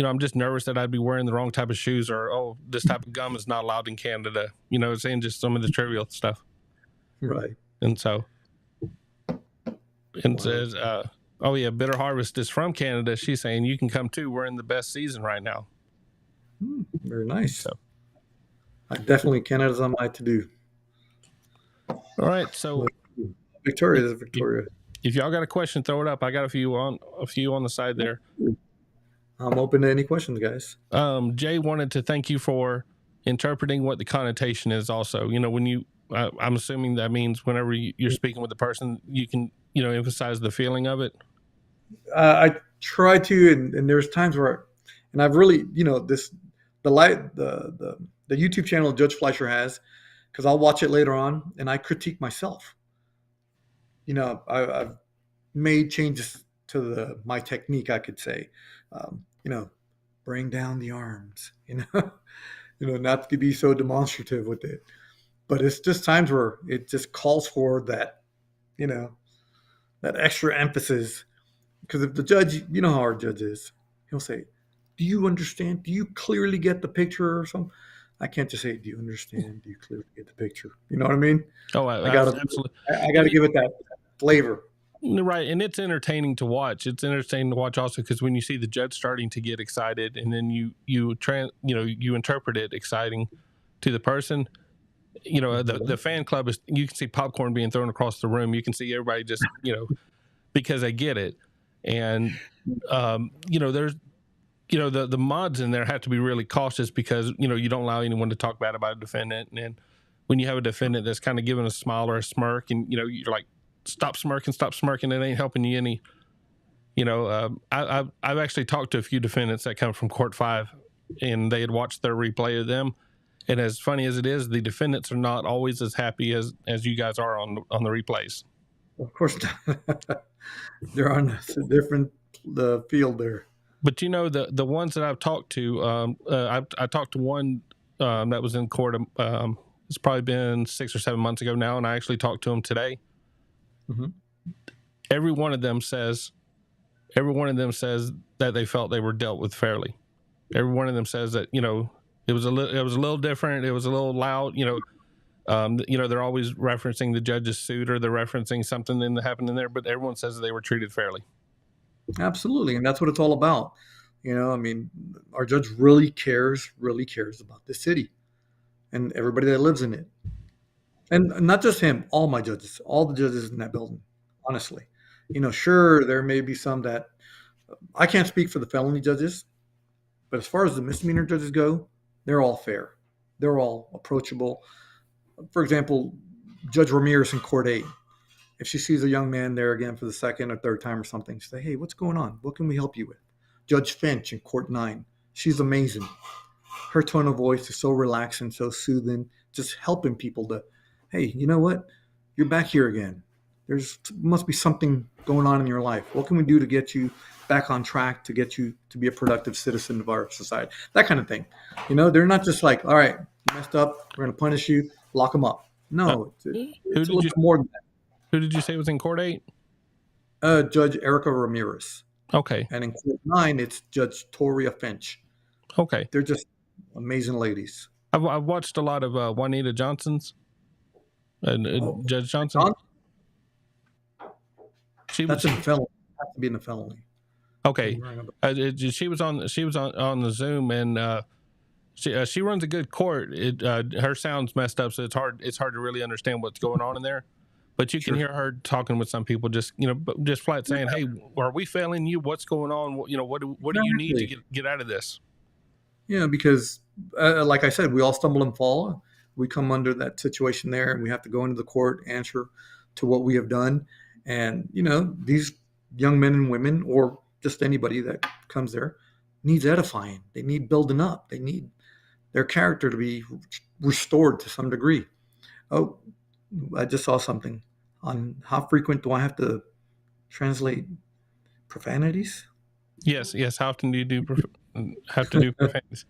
I'm just nervous that I'd be wearing the wrong type of shoes, or this type of gum is not allowed in Canada. Saying just some of the trivial stuff. Right. And so, says, oh yeah, Bitter Harvest is from Canada. She's saying you can come too. We're in the best season right now. Very nice. So, Canada's on my to-do. All right, so Victoria. If y'all got a question, throw it up. I got a few on the side there. I'm open to any questions, guys. Jay wanted to thank you for interpreting what the connotation is. Also, when I'm assuming that means whenever you're speaking with the person, you can emphasize the feeling of it. I try to, and there's times where, and I've really, the YouTube channel Judge Fleischer has, because I'll watch it later on and I critique myself. I've made changes to my technique, I could say. Bring down the arms, not to be so demonstrative with it. But it's just times where it just calls for that, that extra emphasis. Because if the judge, how our judge is, he'll say, do you understand? Do you clearly get the picture or something? I can't just say, do you understand? Do you clearly get the picture? You know what I mean? Oh, absolutely. I got to give it that flavor. Right. And it's entertaining to watch. It's entertaining to watch also because when you see the judge starting to get excited and then you interpret it exciting to the person, the fan club is, you can see popcorn being thrown across the room. You can see everybody just, because they get it. And, there's, the mods in there have to be really cautious because, you don't allow anyone to talk bad about a defendant. And when you have a defendant that's kind of giving a smile or a smirk and, you're like, stop smirking, it ain't helping you any. I've actually talked to a few defendants that come from Court 5 and they had watched their replay of them. And as funny as it is, the defendants are not always as happy as you guys are on the replays. Of course not. They're on a different field there. But the ones that I've talked to, I talked to one that was in court. It's probably been 6 or 7 months ago now, and I actually talked to him today. Mm-hmm. Every one of them says that they felt they were dealt with fairly. Every one of them says that it was a little different. It was a little loud. They're always referencing the judge's suit or they're referencing something that happened in there, but everyone says that they were treated fairly. Absolutely, and that's what it's all about. Our judge really cares about the city and everybody that lives in it. And not just him, all my judges, all the judges in that building, honestly. Sure, there may be some that I can't speak for the felony judges, but as far as the misdemeanor judges go, they're all fair. They're all approachable. For example, Judge Ramirez in Court 8, if she sees a young man there again for the second or third time or something, she say, hey, what's going on? What can we help you with? Judge Finch in Court 9, she's amazing. Her tone of voice is so relaxing, so soothing, just helping people to, hey, you know what? You're back here again. Must be something going on in your life. What can we do to get you back on track, to get you to be a productive citizen of our society? That kind of thing. They're not just like, all right, you messed up, we're going to punish you, lock them up. No, it's a little bit more than that. Who did you say was in Court 8? Judge Erica Ramirez. Okay. And in Court 9, it's Judge Toria Finch. Okay. They're just amazing ladies. I've watched a lot of Juanita Johnson's. Judge Johnson. That's in a felony. Has to be in a felony. Okay. She was on the Zoom and she runs a good court. Her sound's messed up, so it's hard to really understand what's going on in there. But you can hear her talking with some people, just flat saying, "Hey, are we failing you? What's going on? What do you need to get out of this?" Yeah, because like I said, we all stumble and fall. we come under that situation there, and we have to go into the court, answer to what we have done. And, these young men and women, or just anybody that comes there, needs edifying. They need building up. They need their character to be restored to some degree. Oh, I just saw something on how frequent do I have to translate profanities? Yes. How often do you have to do profanities?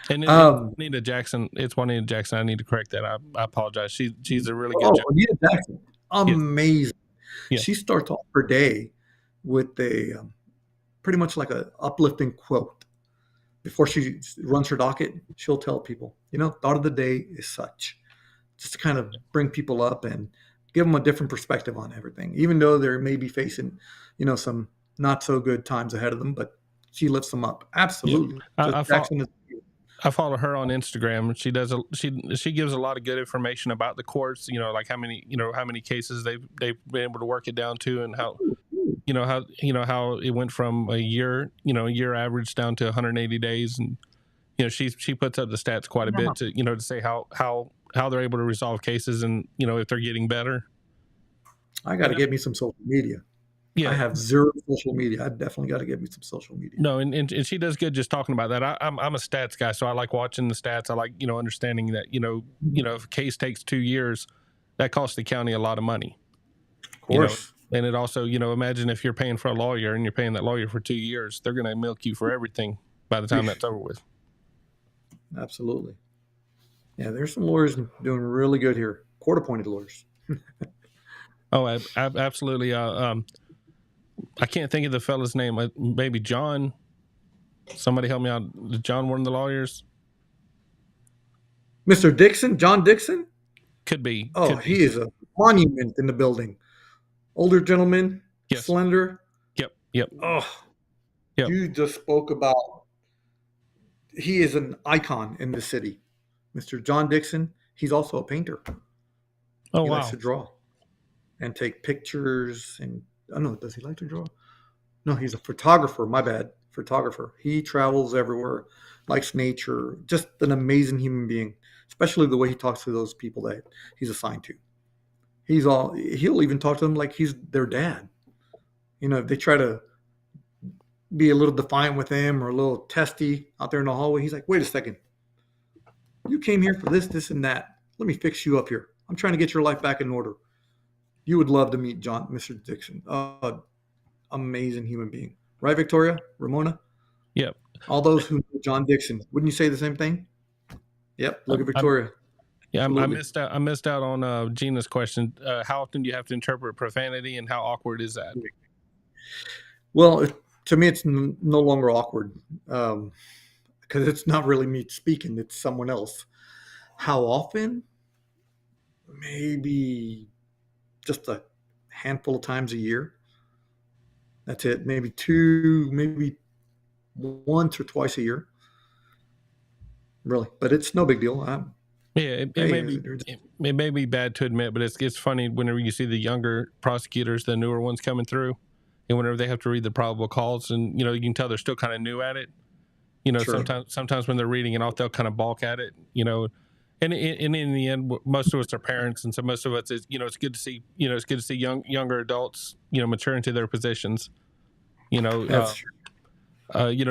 And Um, Juanita Jackson, it's Juanita Jackson. I need to correct that. I apologize. She's a really good oh, job. Anita Jackson, Yes. amazing. Yes. She starts off her day with a pretty much like a uplifting quote. Before she runs her docket, she'll tell people, thought of the day is such, just to kind of bring people up and give them a different perspective on everything, even though they may be facing, some not so good times ahead of them, but she lifts them up. Absolutely. Yeah. Jackson is. I follow her on Instagram. She gives a lot of good information about the courts. Like how many cases they've been able to work it down to, and how it went from a year average down to 180 days, and she puts up the stats quite a bit to say how they're able to resolve cases, and if they're getting better. I got to get me some social media. Yeah, I have zero social media. I definitely got to get me some social media. No, and she does good just talking about that. I'm a stats guy, so I like watching the stats. I like understanding that if a case takes 2 years, that costs the county a lot of money. Of course. And it also imagine if you're paying for a lawyer and you're paying that lawyer for 2 years, they're going to milk you for everything by the time that's over with. Absolutely. Yeah, there's some lawyers doing really good here. Court-appointed lawyers. Oh, absolutely. I can't think of the fella's name. Maybe John. Somebody help me out. Is John one of the lawyers? Mr. Dixon? John Dixon? Could be. Oh, he is a monument in the building. Older gentleman, yes. Slender. Yep. Oh, yep. You just spoke about, he is an icon in the city. Mr. John Dixon, he's also a painter. Oh, he wow. likes to draw and take pictures. And I don't know, does he like to draw? No, he's a photographer. My bad. Photographer. He travels everywhere, likes nature, just an amazing human being, especially the way he talks to those people that he's assigned to. He'll even talk to them like he's their dad. If they try to be a little defiant with him or a little testy out there in the hallway, he's like, wait a second. You came here for this, this, and that. Let me fix you up here. I'm trying to get your life back in order. You would love to meet Mr. Dixon. Amazing human being. Right, Victoria? Ramona? Yep. All those who know John Dixon. Wouldn't you say the same thing? Yep. Look at Victoria. I missed out on Gina's question. How often do you have to interpret profanity, and how awkward is that? Well, to me, it's no longer awkward because it's not really me speaking. It's someone else. How often? Maybe just a handful of times a year. That's it. Maybe 2, maybe once or twice a year. Really, but it's no big deal. It may be bad to admit, but it's funny whenever you see the younger prosecutors, the newer ones coming through, and whenever they have to read the probable cause, and you can tell they're still kind of new at it. Sure. Sometimes when they're reading it off, they'll kind of balk at it. And in the end, most of us are parents, and so most of us is it's good to see younger adults mature into their positions. That's true.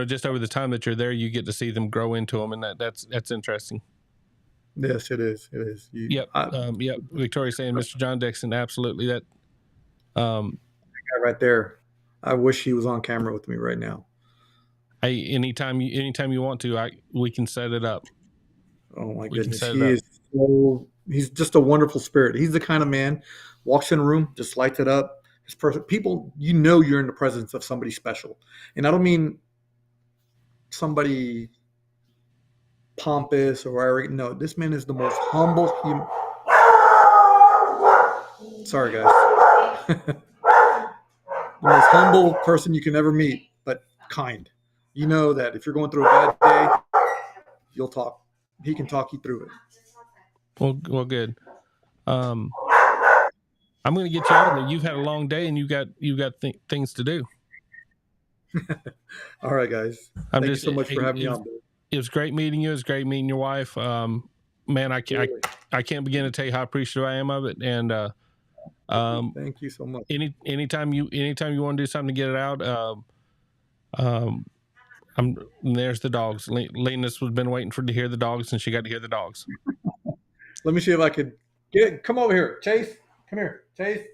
Just over the time that you're there, you get to see them grow into them, and that's interesting. Yes, it is. It is. Yep. Victoria's saying Mr. John Dixon, absolutely. That guy right there. I wish he was on camera with me right now. Anytime you want to, we can set it up. Oh my goodness, he's just a wonderful spirit. He's the kind of man walks in a room, just lights it up. People, you're in the presence of somebody special, and I don't mean somebody pompous or arrogant. No, this man is the most humble human. Sorry, guys. The most humble person you can ever meet, but kind. You know that if you're going through a bad day, you'll talk. He can talk you through it. Well, good. I'm going to get you out of there. You've had a long day, and you've got things to do. All right, guys. Thank you so much for having me on. It was great meeting you. It was great meeting your wife. man, I Really. can't begin to tell you how appreciative I am of it. And Thank you so much. anytime you want to do something to get it out, there's the dogs. Lena's has been waiting to hear the dogs, and she got to hear the dogs. Let me see if I could come over here. Chase, come here. Chase.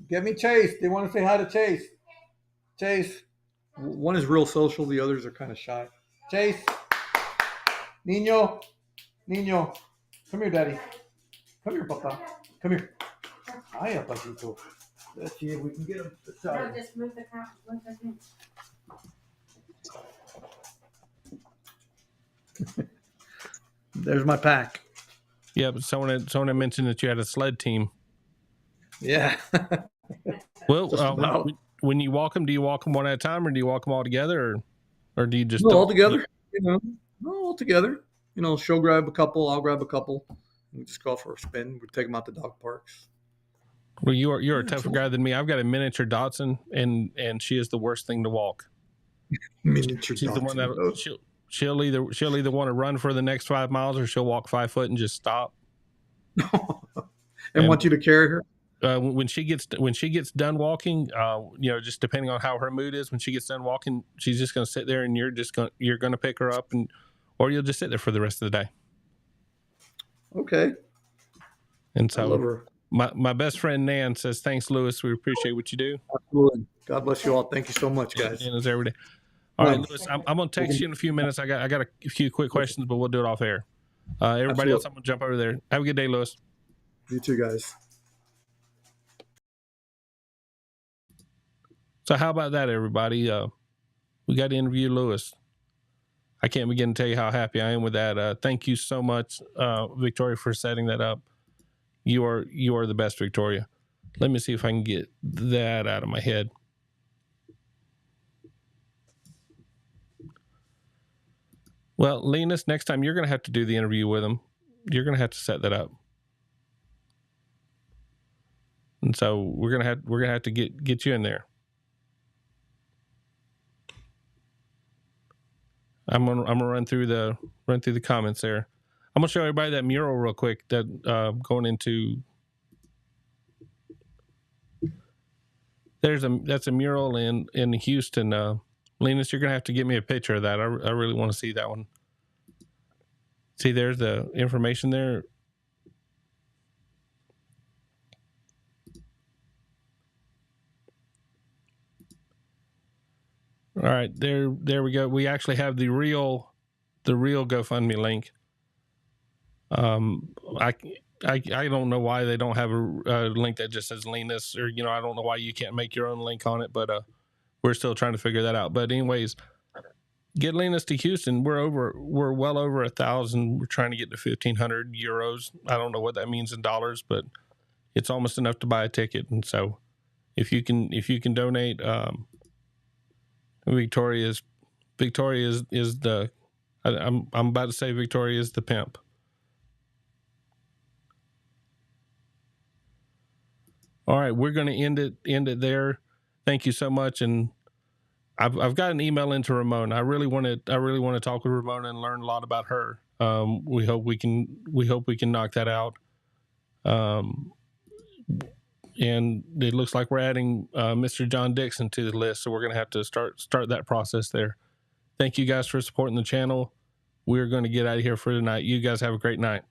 Get me Chase. They want to say hi to Chase. Chase. One is real social. The others are kind of shy. Chase. Nino. Come here, Daddy. Come here, Papa. Come here. Hiya, Papito. Let's see if we can get him to the side. No, just move the couch. 1 second. There's my pack. Yeah, but someone mentioned that you had a sled team. Yeah. Well, when you walk them, do you walk them one at a time, or do you walk them all together, or do you just all together? All together. She'll grab a couple. I'll grab a couple. We just go for a spin. We take them out to dog parks. Well, you're a tougher guy than me. I've got a miniature Dachshund, and she is the worst thing to walk. Miniature She's Dachshund. The one that she'll either want to run for the next 5 miles, or she'll walk 5 foot and just stop. and want you to carry her. When she gets done walking, just depending on how her mood is, when she gets done walking, she's just going to sit there, and you're going to pick her up, or you'll just sit there for the rest of the day. Okay. And so I love her. My best friend Nan says, "Thanks, Lewis. We appreciate what you do." Absolutely. God bless you all. Thank you so much, guys. And it's every day. All right, Lewis, I'm going to text you in a few minutes. I got a few quick questions, but we'll do it off air. Everybody Absolutely. else, I'm going to jump over there. Have a good day, Lewis. You too, guys. So how about that, everybody? We got to interview Lewis. I can't begin to tell you how happy I am with that. Thank you so much, Victoria, for setting that up. You are the best, Victoria. Let me see if I can get that out of my head. Well, Linus, next time you're going to have to do the interview with him. You're going to have to set that up. And so we're going to have to get you in there. I'm gonna run through the comments there. I'm gonna show everybody that mural real quick. That going into that's a mural in Houston. Linus, you're gonna have to get me a picture of that. I really want to see that one. See, there's the information there. All right, there we go. We actually have the real GoFundMe link. I don't know why they don't have a link that just says Linus, or I don't know why you can't make your own link on it, but we're still trying to figure that out. But anyways, get Linus to Houston. We're well over 1,000. We're trying to get to 1,500 euros. I don't know what that means in dollars, but it's almost enough to buy a ticket. And so, if you can donate. Victoria is the I'm about to say Victoria is the pimp. All right, we're going to end it there. Thank you so much, and I've got an email into Ramona. I really want to talk with Ramona and learn a lot about her. We hope we can knock that out. And it looks like we're adding Mr. John Dixon to the list, so we're going to have to start that process there. Thank you guys for supporting the channel. We're going to get out of here for tonight. You guys have a great night.